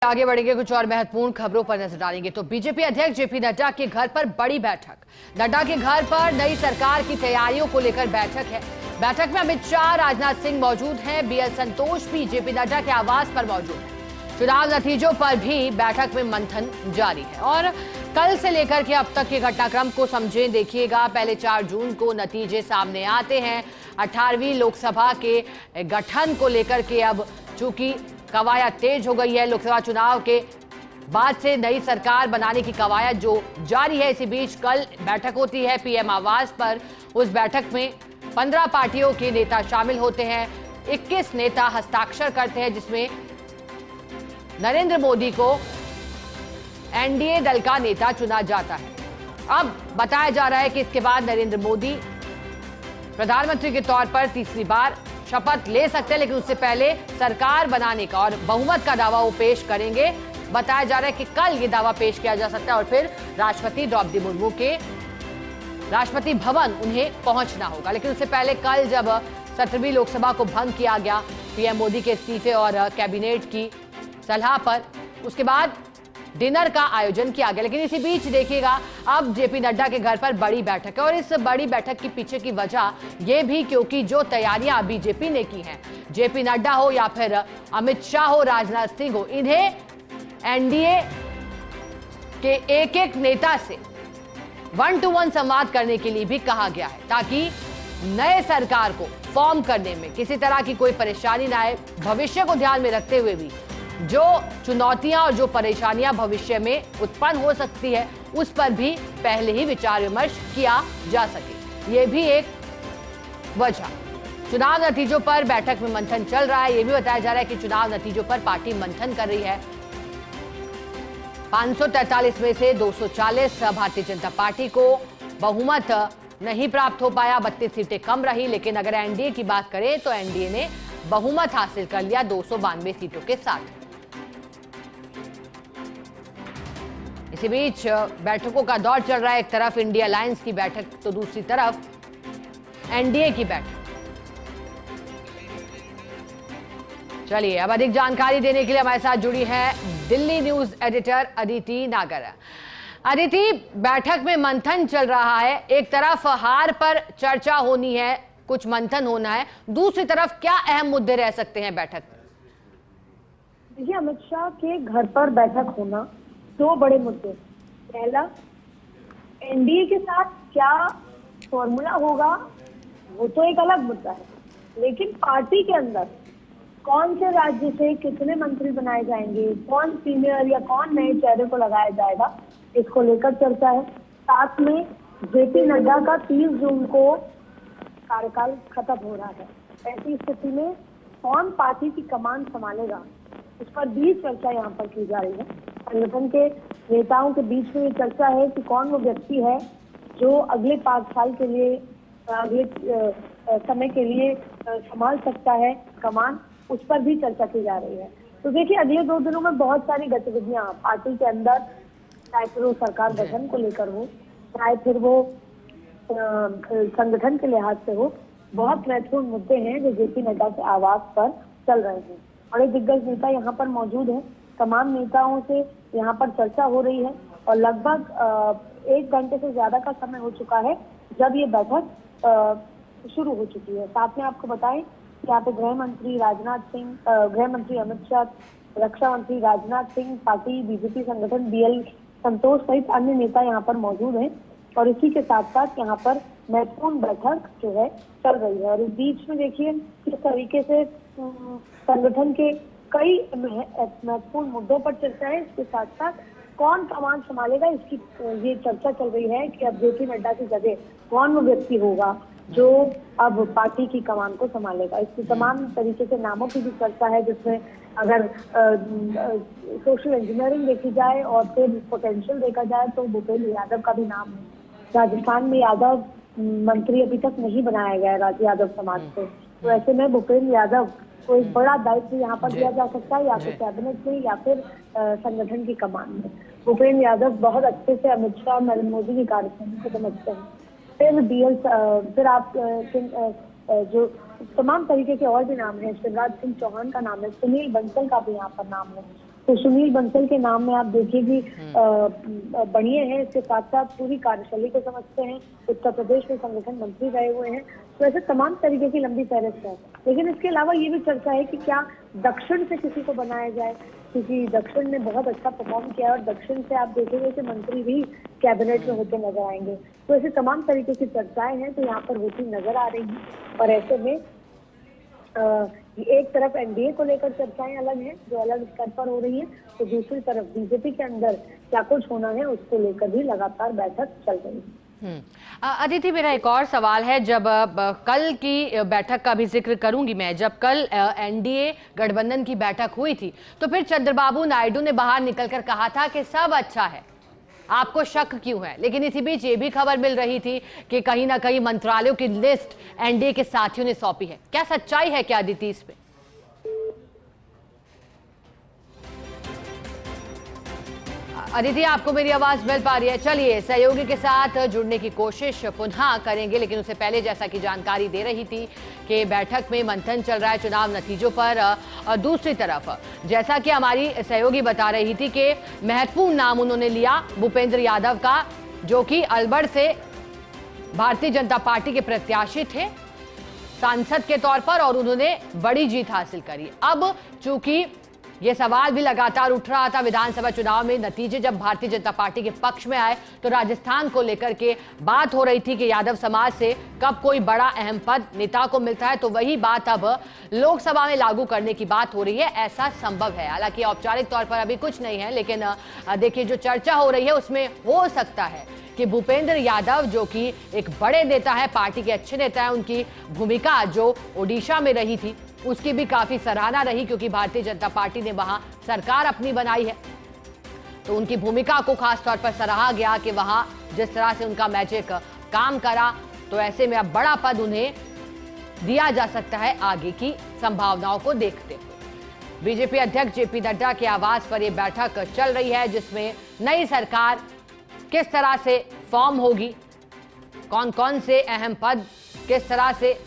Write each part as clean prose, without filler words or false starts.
आगे बढ़ेंगे, कुछ और महत्वपूर्ण खबरों पर नजर डालेंगे। तो बीजेपी अध्यक्ष जेपी नड्डा के घर पर बड़ी बैठक। नड्डा के घर पर नई सरकार की तैयारियों को लेकर बैठक है। बैठक में अमित शाह, राजनाथ सिंह मौजूद हैं। बीएल संतोष भी जेपी नड्डा के आवास पर मौजूद हैं। चुनाव नतीजों पर भी बैठक में मंथन जारी है और कल से लेकर के अब तक के घटनाक्रम को समझें, देखिएगा। पहले 4 जून को नतीजे सामने आते हैं। 18वीं लोकसभा के गठन को लेकर के अब चूंकि कवायद तेज हो गई है। लोकसभा चुनाव के बाद से नई सरकार बनाने की कवायद जो जारी है। इसी बीच कल बैठक होती है पीएम आवास पर। उस बैठक में 15 पार्टियों के नेता शामिल होते हैं। 21 नेता हस्ताक्षर करते हैं, जिसमें नरेंद्र मोदी को एनडीए दल का नेता चुना जाता है। अब बताया जा रहा है कि इसके बाद नरेंद्र मोदी प्रधानमंत्री के तौर पर तीसरी बार शपथ ले सकते हैं, लेकिन उससे पहले सरकार बनाने का और बहुमत का दावा वो पेश करेंगे। बताया जा रहा है कि कल ये दावा पेश किया जा सकता है और फिर राष्ट्रपति द्रौपदी मुर्मू के राष्ट्रपति भवन उन्हें पहुंचना होगा। लेकिन उससे पहले कल जब 17वीं लोकसभा को भंग किया गया पीएम मोदी के इस्तीफे और कैबिनेट की सलाह पर, उसके बाद डिनर का आयोजन किया गया। लेकिन इसी बीच देखिएगा, अब जेपी नड्डा के घर पर बड़ी बैठक है और इस बड़ी बैठक के पीछे की वजह यह भी क्योंकि जो तैयारियां बीजेपी ने की हैं, जेपी नड्डा हो या फिर अमित शाह हो, राजनाथ सिंह हो, इन्हें एनडीए के एक-एक नेता से 1-to-1 संवाद करने के लिए भी कहा गया है, ताकि नए सरकार को फॉर्म करने में किसी तरह की कोई परेशानी ना आए। भविष्य को ध्यान में रखते हुए भी जो चुनौतियां और जो परेशानियां भविष्य में उत्पन्न हो सकती है, उस पर भी पहले ही विचार विमर्श किया जा सके, ये भी एक वजह। चुनाव नतीजों पर बैठक में मंथन चल रहा है। यह भी बताया जा रहा है कि चुनाव नतीजों पर पार्टी मंथन कर रही है। 543 में से 240 भारतीय जनता पार्टी को बहुमत नहीं प्राप्त हो पाया, 32 सीटें कम रही। लेकिन अगर एनडीए की बात करें तो एनडीए ने बहुमत हासिल कर लिया 292 सीटों के साथ। इसी बीच बैठकों का दौर चल रहा है। एक तरफ इंडिया अलायंस की बैठक तो दूसरी तरफ एनडीए की बैठक। चलिए, अब अधिक जानकारी देने के लिए हमारे साथ जुड़ी है दिल्ली न्यूज एडिटर अदिति नागर। अदिति, बैठक में मंथन चल रहा है। एक तरफ हार पर चर्चा होनी है, कुछ मंथन होना है, दूसरी तरफ क्या अहम मुद्दे रह सकते हैं बैठक में? देखिए, अमित शाह के घर पर बैठक होना, 2 बड़े मुद्दे। पहला, एनडीए के साथ क्या फॉर्मूला होगा, वो तो एक अलग मुद्दा है, लेकिन पार्टी के अंदर कौन से राज्य से कितने मंत्री बनाए जाएंगे, कौन सीनियर या कौन नए चेहरे को लगाया जाएगा, इसको लेकर चर्चा है। साथ में जेपी नड्डा का 30 जून को कार्यकाल खत्म हो रहा है। ऐसी स्थिति में कौन पार्टी की कमान संभालेगा, इस पर भी चर्चा यहाँ पर की जा रही है। संगठन के नेताओं के बीच में ये चर्चा है कि कौन वो व्यक्ति है जो अगले 5 साल के लिए, अगले समय के लिए संभाल सकता है कमान, उस पर भी चर्चा की जा रही है। तो देखिए, अगले 2 दिनों में बहुत सारी गतिविधियां पार्टी के अंदर, चाहे फिर वो सरकार गठन को लेकर हो, चाहे फिर वो संगठन के लिहाज से हो, बहुत महत्वपूर्ण मुद्दे हैं जो जेपी नड्डा के आवास पर चल रहे हैं। बड़े दिग्गज नेता यहाँ पर मौजूद हैं। तमाम नेताओं से यहाँ पर चर्चा हो रही है और लगभग 1 घंटे से ज्यादा का समय हो चुका है जब ये बैठक शुरू हो चुकी है। साथ में आपको बताएं कि यहाँ पे गृह मंत्री अमित शाह, रक्षा मंत्री राजनाथ सिंह, पार्टी बीजेपी संगठन बीएल संतोष सहित अन्य नेता यहाँ पर मौजूद हैं और इसी के साथ साथ यहाँ पर महत्वपूर्ण बैठक जो है चल रही है। और इस बीच में देखिए किस तरीके से संगठन के कई महत्वपूर्ण मुद्दों पर चर्चा है। इसके साथ साथ कौन कमान संभालेगा, इसकी ये चर्चा चल रही है कि अब जेपी नड्डा की जगह कौन वो व्यक्ति होगा जो अब पार्टी की कमान को संभालेगा। इसकी तमाम तरीके से नामों की भी चर्चा है, जिसमें अगर सोशल इंजीनियरिंग देखी जाए और फिर पोटेंशियल देखा जाए तो भूपेंद्र यादव का भी नाम है। राजस्थान में यादव मंत्री अभी तक नहीं बनाया गया है यादव समाज से, तो ऐसे में भूपेंद्र यादव को एक बड़ा दायित्व यहाँ पर दिया जा सकता है, या फिर कैबिनेट में या फिर संगठन की कमान में। भूपेंद्र यादव बहुत अच्छे से अमित शाह, नरेंद्र मोदी की कार्यशैली को समझते हैं। फिर आप जो तमाम तरीके के और भी नाम है, शिवराज सिंह चौहान का नाम है, सुनील बंसल का भी यहाँ पर नाम है। तो सुनील बंसल के नाम में आप देखिए कि बढ़िया है। इसके साथ साथ पूरी कार्यशैली को समझते हैं, उत्तर प्रदेश में संगठन मंत्री रहे हुए हैं, तो ऐसे तमाम तरीके की लंबी फहरिस्त है। लेकिन इसके अलावा ये भी चर्चा है कि क्या दक्षिण से किसी को बनाया जाए, क्योंकि दक्षिण ने बहुत अच्छा परफॉर्म किया और दक्षिण से आप देखेंगे कि मंत्री भी कैबिनेट में होते नजर आएंगे। तो ऐसे तमाम तरीके की चर्चाएं हैं तो यहाँ पर होती नजर आ रही है। और ऐसे में एक तरफ एनडीए को लेकर चर्चाएं अलग हैं जो अलग स्तर पर हो रही है, तो दूसरी तरफ बीजेपी के अंदर क्या कुछ होना है उसको लेकर भी लगातार बैठक चल रही है। अदिति, मेरा एक और सवाल है। जब कल की बैठक का भी जिक्र करूंगी मैं, जब कल एनडीए गठबंधन की बैठक हुई थी तो फिर चंद्रबाबू नायडू ने बाहर निकलकर कहा था कि सब अच्छा है, आपको शक क्यों है। लेकिन इसी बीच ये भी खबर मिल रही थी कि कहीं ना कहीं मंत्रालयों की लिस्ट एनडीए के साथियों ने सौंपी है। क्या सच्चाई है क्या अदिति इसमें? अदिति, आपको मेरी आवाज मिल पा रही है? चलिए सहयोगी के साथ जुड़ने की कोशिश पुनः करेंगे, लेकिन उससे पहले जैसा कि जानकारी दे रही थी कि बैठक में मंथन चल रहा है चुनाव नतीजों पर। दूसरी तरफ जैसा कि हमारी सहयोगी बता रही थी कि महत्वपूर्ण नाम उन्होंने लिया भूपेंद्र यादव का, जो कि अलवर से भारतीय जनता पार्टी के प्रत्याशी थे सांसद के तौर पर, और उन्होंने बड़ी जीत हासिल करी। अब चूंकि ये सवाल भी लगातार उठ रहा था विधानसभा चुनाव में नतीजे जब भारतीय जनता पार्टी के पक्ष में आए तो राजस्थान को लेकर के बात हो रही थी कि यादव समाज से कब कोई बड़ा अहम पद नेता को मिलता है, तो वही बात अब लोकसभा में लागू करने की बात हो रही है। ऐसा संभव है, हालांकि औपचारिक तौर पर अभी कुछ नहीं है, लेकिन देखिए जो चर्चा हो रही है उसमें हो सकता है कि भूपेंद्र यादव जो कि एक बड़े नेता है, पार्टी के अच्छे नेता है, उनकी भूमिका जो ओडिशा में रही थी उसकी भी काफी सराहना रही, क्योंकि भारतीय जनता पार्टी ने वहां सरकार अपनी बनाई है, तो उनकी भूमिका को खास तौर पर सराहा गया कि वहां जिस तरह से उनका मैजिक काम करा। तो ऐसे में अब बड़ा पद उन्हें दिया जा सकता है आगे की संभावनाओं को देखते हुए। बीजेपी अध्यक्ष जेपी नड्डा के आवास पर यह बैठक चल रही है, जिसमें नई सरकार किस तरह से फॉर्म होगी, कौन कौन से अहम पद किस तरह से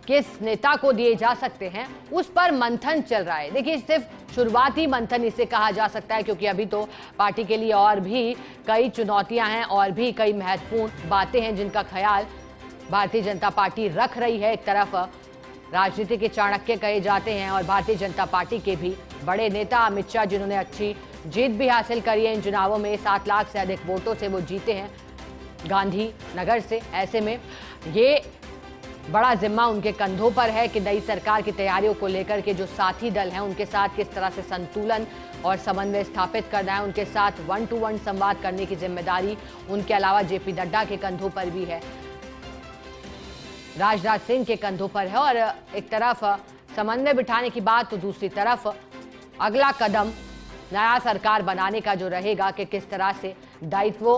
किस नेता को दिए जा सकते हैं, उस पर मंथन चल रहा है। देखिए सिर्फ शुरुआती मंथन इसे कहा जा सकता है, क्योंकि अभी तो पार्टी के लिए और भी कई चुनौतियां हैं और भी कई महत्वपूर्ण बातें हैं जिनका ख्याल भारतीय जनता पार्टी रख रही है। एक तरफ राजनीति के चाणक्य कहे जाते हैं और भारतीय जनता पार्टी के भी बड़े नेता अमित शाह, जिन्होंने अच्छी जीत भी हासिल करी है इन चुनावों में, 7 लाख से अधिक वोटों से वो जीते हैं गांधीनगर से। ऐसे में ये बड़ा जिम्मा उनके कंधों पर है कि नई सरकार की तैयारियों को लेकर के जो साथी दल हैं उनके साथ किस तरह से संतुलन और समन्वय स्थापित करना है, उनके साथ 1-to-1 संवाद करने की जिम्मेदारी उनके अलावा जेपी नड्डा के कंधों पर भी है, राजनाथ सिंह के कंधों पर है। और एक तरफ समन्वय बिठाने की बात, तो दूसरी तरफ अगला कदम नया सरकार बनाने का जो रहेगा कि किस तरह से दायित्वों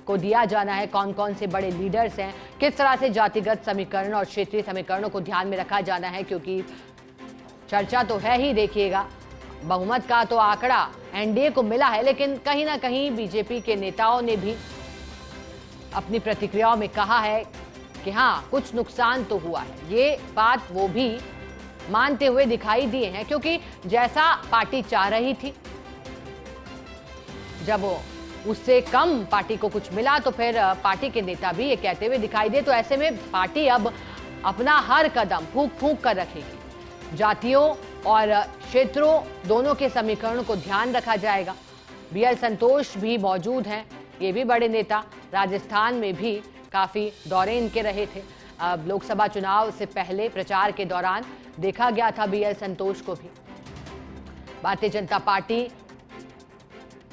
को दिया जाना है, कौन कौन से बड़े लीडर्स हैं, किस तरह से जातिगत समीकरण और क्षेत्रीय समीकरणों को ध्यान में रखा जाना है, क्योंकि चर्चा तो है ही। देखिएगा बहुमत का तो आंकड़ा एनडीए को मिला है, लेकिन कहीं ना कहीं बीजेपी के नेताओं ने भी अपनी प्रतिक्रियाओं में कहा है कि हाँ कुछ नुकसान तो हुआ है। ये बात वो भी मानते हुए दिखाई दिए हैं, क्योंकि जैसा पार्टी चाह रही थी, जब वो उससे कम पार्टी को कुछ मिला तो फिर पार्टी के नेता भी ये कहते हुए दिखाई दे। तो ऐसे में पार्टी अब अपना हर कदम फूंक फूंक कर रखेगी, जातियों और क्षेत्रों दोनों के समीकरणों को ध्यान रखा जाएगा। बीएल संतोष भी मौजूद हैं, ये भी बड़े नेता, राजस्थान में भी काफी दौरे इनके रहे थे। अब लोकसभा चुनाव से पहले प्रचार के दौरान देखा गया था बीएल संतोष को भी। भारतीय जनता पार्टी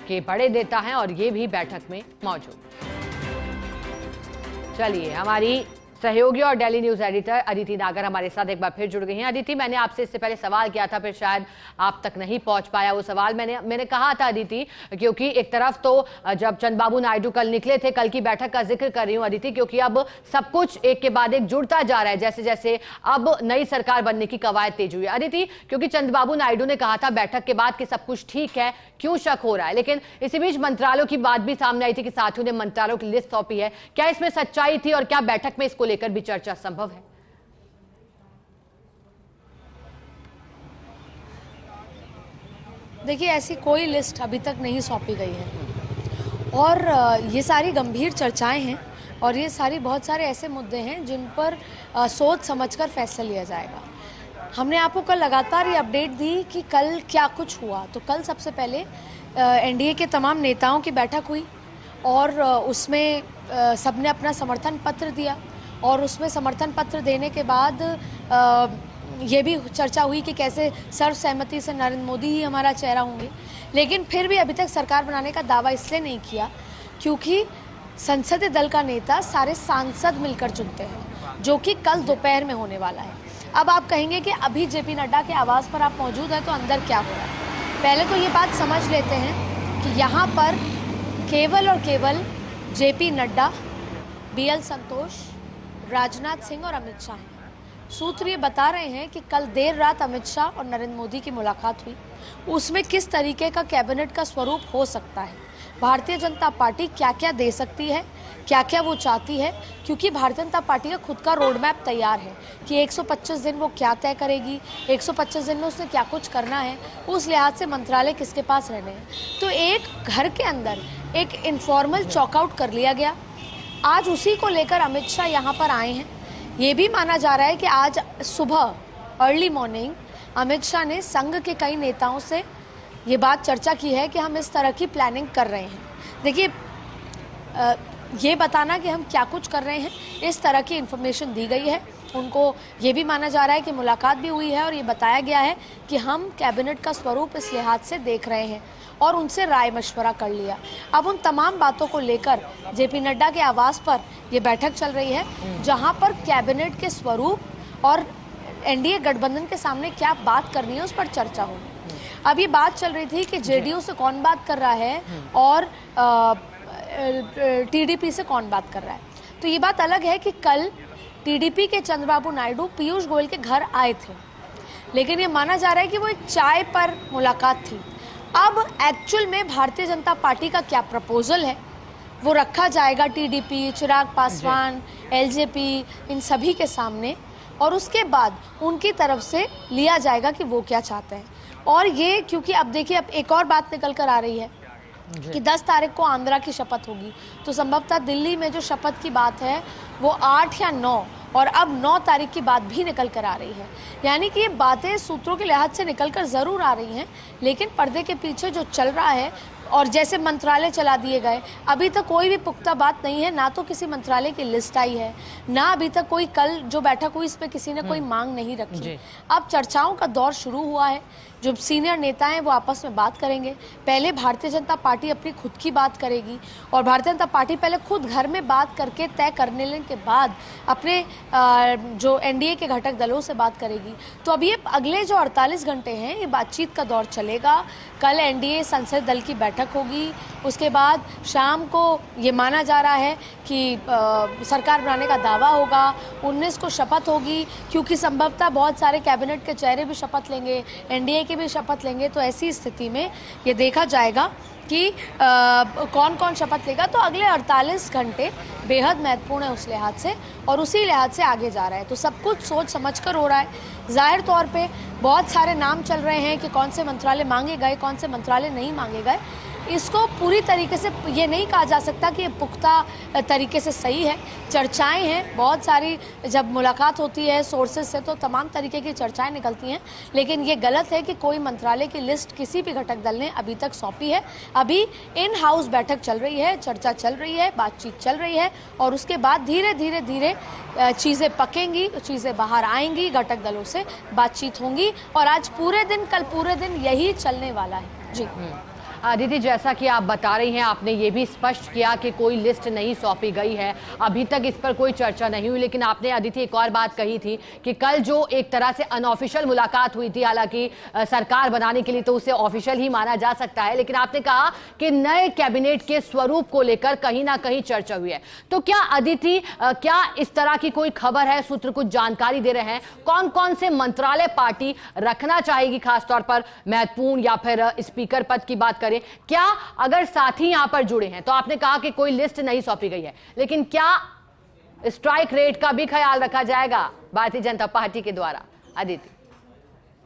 के बड़े नेता हैं और ये भी बैठक में मौजूद। चलिए हमारी सहयोगी और डेली न्यूज एडिटर अदिति नागर हमारे साथ एक बार फिर जुड़ गई हैं। अदिति, मैंने आपसे इससे पहले सवाल किया था, फिर शायद आप तक नहीं पहुंच पाया वो सवाल। मैंने कहा था अदिति, क्योंकि एक तरफ तो जब चंद्रबाबू नायडू कल निकले थे, कल की बैठक का जिक्र कर रही हूं अदिति, क्योंकि अब सब कुछ एक के बाद एक जुड़ता जा रहा है, जैसे जैसे अब नई सरकार बनने की कवायद तेज हुई है। अदिति, क्योंकि चंद्रबाबू नायडू ने कहा था बैठक के बाद कि सब कुछ ठीक है, क्यों शक हो रहा है, लेकिन इसी बीच मंत्रालयों की बात भी सामने आई थी कि साथियों ने मंत्रालयों की लिस्ट सौंपी है। क्या इसमें सच्चाई थी और क्या बैठक में इसको लेकर भी चर्चा संभव है? देखिए, ऐसी कोई लिस्ट अभी तक नहीं सौंपी गई है और ये सारी गंभीर चर्चाएं हैं और ये सारी बहुत सारे ऐसे मुद्दे हैं जिन पर सोच समझकर फैसला लिया जाएगा। हमने आपको कल लगातार ये अपडेट दी कि कल क्या कुछ हुआ। तो कल सबसे पहले एनडीए के तमाम नेताओं की बैठक हुई और उसमें सबने अपना समर्थन पत्र दिया और उसमें समर्थन पत्र देने के बाद ये भी चर्चा हुई कि कैसे सर्वसहमति से नरेंद्र मोदी ही हमारा चेहरा होंगे। लेकिन फिर भी अभी तक सरकार बनाने का दावा इसलिए नहीं किया क्योंकि संसदीय दल का नेता सारे सांसद मिलकर चुनते हैं, जो कि कल दोपहर में होने वाला है। अब आप कहेंगे कि अभी जेपी नड्डा के आवास पर आप मौजूद हैं तो अंदर क्या हो रहा है। पहले तो ये बात समझ लेते हैं कि यहाँ पर केवल और केवल जेपी नड्डा, बीएल संतोष, राजनाथ सिंह और अमित शाह हैं। सूत्र ये बता रहे हैं कि कल देर रात अमित शाह और नरेंद्र मोदी की मुलाकात हुई। उसमें किस तरीके का कैबिनेट का स्वरूप हो सकता है, भारतीय जनता पार्टी क्या क्या दे सकती है, क्या क्या वो चाहती है, क्योंकि भारतीय जनता पार्टी का खुद का रोड मैप तैयार है कि 125 दिन वो क्या तय करेगी, 125 दिन में उसने क्या कुछ करना है, उस लिहाज से मंत्रालय किसके पास रहने हैं। तो एक घर के अंदर एक इनफॉर्मल चॉकआउट कर लिया गया। आज उसी को लेकर अमित शाह यहाँ पर आए हैं। ये भी माना जा रहा है कि आज सुबह अर्ली मॉर्निंग अमित शाह ने संघ के कई नेताओं से ये बात चर्चा की है कि हम इस तरह की प्लानिंग कर रहे हैं। देखिए, ये बताना कि हम क्या कुछ कर रहे हैं, इस तरह की इन्फॉर्मेशन दी गई है उनको। ये भी माना जा रहा है कि मुलाकात भी हुई है और ये बताया गया है कि हम कैबिनेट का स्वरूप इस लिहाज से देख रहे हैं और उनसे राय मशवरा कर लिया। अब उन तमाम बातों को लेकर जेपी नड्डा के आवास पर ये बैठक चल रही है, जहां पर कैबिनेट के स्वरूप और एनडीए गठबंधन के सामने क्या बात करनी है उस पर चर्चा होगी। अब ये बात चल रही थी कि जेडीयू से कौन बात कर रहा है और टीडीपी से कौन बात कर रहा है। तो ये बात अलग है कि कल टीडीपी के चंद्रबाबू नायडू पीयूष गोयल के घर आए थे, लेकिन ये माना जा रहा है कि वो एक चाय पर मुलाकात थी। अब एक्चुअल में भारतीय जनता पार्टी का क्या प्रपोजल है वो रखा जाएगा टीडीपी, चिराग पासवान, एलजेपी, इन सभी के सामने और उसके बाद उनकी तरफ से लिया जाएगा कि वो क्या चाहते हैं। और ये क्योंकि अब देखिए, अब एक और बात निकल कर आ रही है कि 10 तारीख को आंध्रा की शपथ होगी, तो संभवतः दिल्ली में जो शपथ की बात है वो 8 या 9 और अब 9 तारीख की बात भी निकल कर आ रही है। यानी कि ये बातें सूत्रों के लिहाज से निकल कर ज़रूर आ रही हैं, लेकिन पर्दे के पीछे जो चल रहा है और जैसे मंत्रालय चला दिए गए, अभी तक कोई भी पुख्ता बात नहीं है। ना तो किसी मंत्रालय की लिस्ट आई है, ना अभी तक कोई, कल जो बैठक हुई इसमें किसी ने कोई मांग नहीं रखी। अब चर्चाओं का दौर शुरू हुआ है। जो सीनियर नेता हैं वो आपस में बात करेंगे। पहले भारतीय जनता पार्टी अपनी खुद की बात करेगी और भारतीय जनता पार्टी पहले खुद घर में बात करके तय करने के बाद अपने जो एनडीए के घटक दलों से बात करेगी। तो अब ये अगले जो 48 घंटे हैं ये बातचीत का दौर चलेगा। कल एनडीए संसदीय दल की बैठक होगी, उसके बाद शाम को ये माना जा रहा है कि सरकार बनाने का दावा होगा। 19 को शपथ होगी, क्योंकि संभवतः बहुत सारे कैबिनेट के चेहरे भी शपथ लेंगे, एनडीए के भी शपथ लेंगे। तो ऐसी स्थिति में ये देखा जाएगा कि कौन कौन शपथ लेगा। तो अगले 48 घंटे बेहद महत्वपूर्ण है उस लिहाज से और उसी लिहाज से आगे जा रहा है। तो सब कुछ सोच समझकर हो रहा है। जाहिर तौर पे बहुत सारे नाम चल रहे हैं कि कौन से मंत्रालय मांगे गए, कौन से मंत्रालय नहीं मांगे गए। इसको पूरी तरीके से ये नहीं कहा जा सकता कि ये पुख्ता तरीके से सही है। चर्चाएं हैं बहुत सारी, जब मुलाकात होती है सोर्सेज से तो तमाम तरीके की चर्चाएं निकलती हैं, लेकिन ये गलत है कि कोई मंत्रालय की लिस्ट किसी भी घटक दल ने अभी तक सौंपी है। अभी इन हाउस बैठक चल रही है, चर्चा चल रही है, बातचीत चल रही है और उसके बाद धीरे धीरे चीज़ें पकेंगी, चीज़ें बाहर आएंगी, घटक दलों से बातचीत होंगी और आज पूरे दिन, कल पूरे दिन यही चलने वाला है। जी अदिति, जैसा कि आप बता रही हैं, आपने ये भी स्पष्ट किया कि कोई लिस्ट नहीं सौंपी गई है, अभी तक इस पर कोई चर्चा नहीं हुई। लेकिन आपने अदिति एक और बात कही थी कि कल जो एक तरह से अनऑफिशियल मुलाकात हुई थी, हालांकि सरकार बनाने के लिए तो उसे ऑफिशियल ही माना जा सकता है, लेकिन आपने कहा कि नए कैबिनेट के स्वरूप को लेकर कहीं ना कहीं चर्चा हुई है। तो क्या अदिति, क्या इस तरह की कोई खबर है, सूत्र कुछ जानकारी दे रहे हैं, कौन कौन से मंत्रालय पार्टी रखना चाहेगी, खासतौर पर महत्वपूर्ण या फिर स्पीकर पद की बात करें? क्या अगर साथी यहां पर जुड़े हैं, तो आपने कहा कि कोई लिस्ट नहीं सौंपी गई है, लेकिन क्या स्ट्राइक रेट का भी ख्याल रखा जाएगा भारतीय जनता पार्टी के द्वारा, अदिति,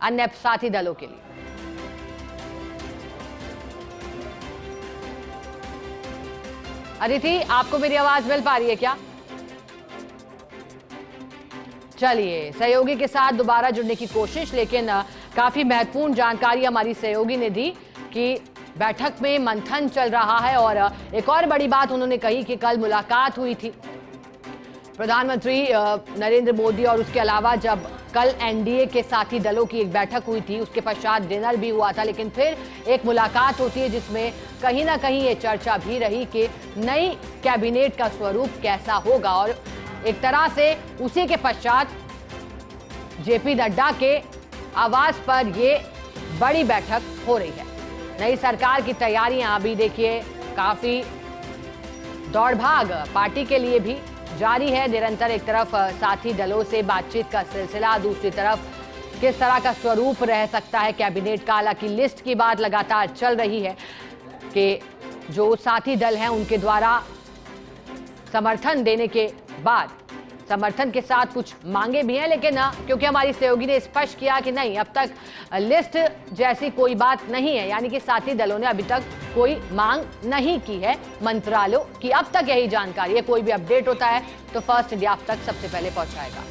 अन्य साथी दलों के लिए? अदिति, आपको मेरी आवाज मिल पा रही है क्या? चलिए, सहयोगी के साथ दोबारा जुड़ने की कोशिश, लेकिन काफी महत्वपूर्ण जानकारी हमारी सहयोगी ने दी कि बैठक में मंथन चल रहा है। और एक और बड़ी बात उन्होंने कही कि कल मुलाकात हुई थी प्रधानमंत्री नरेंद्र मोदी और उसके अलावा जब कल एनडीए के साथी दलों की एक बैठक हुई थी, उसके पश्चात डिनर भी हुआ था, लेकिन फिर एक मुलाकात होती है जिसमें कहीं ना कहीं ये चर्चा भी रही कि नई कैबिनेट का स्वरूप कैसा होगा। और एक तरह से उसी के पश्चात जेपी नड्डा के आवास पर ये बड़ी बैठक हो रही है। नई सरकार की तैयारियां अभी देखिए काफी दौड़ भाग पार्टी के लिए भी जारी है। निरंतर एक तरफ साथी दलों से बातचीत का सिलसिला, दूसरी तरफ किस तरह का स्वरूप रह सकता है कैबिनेट का। हालांकि लिस्ट की बात लगातार चल रही है कि जो साथी दल हैं उनके द्वारा समर्थन देने के बाद समर्थन के साथ कुछ मांगे भी हैं, लेकिन क्योंकि हमारी सहयोगी ने स्पष्ट किया कि नहीं, अब तक लिस्ट जैसी कोई बात नहीं है, यानी कि साथी दलों ने अभी तक कोई मांग नहीं की है मंत्रालयों की। अब तक यही जानकारी है, कोई भी अपडेट होता है तो फर्स्ट इंडिया आप तक सबसे पहले पहुंचाएगा।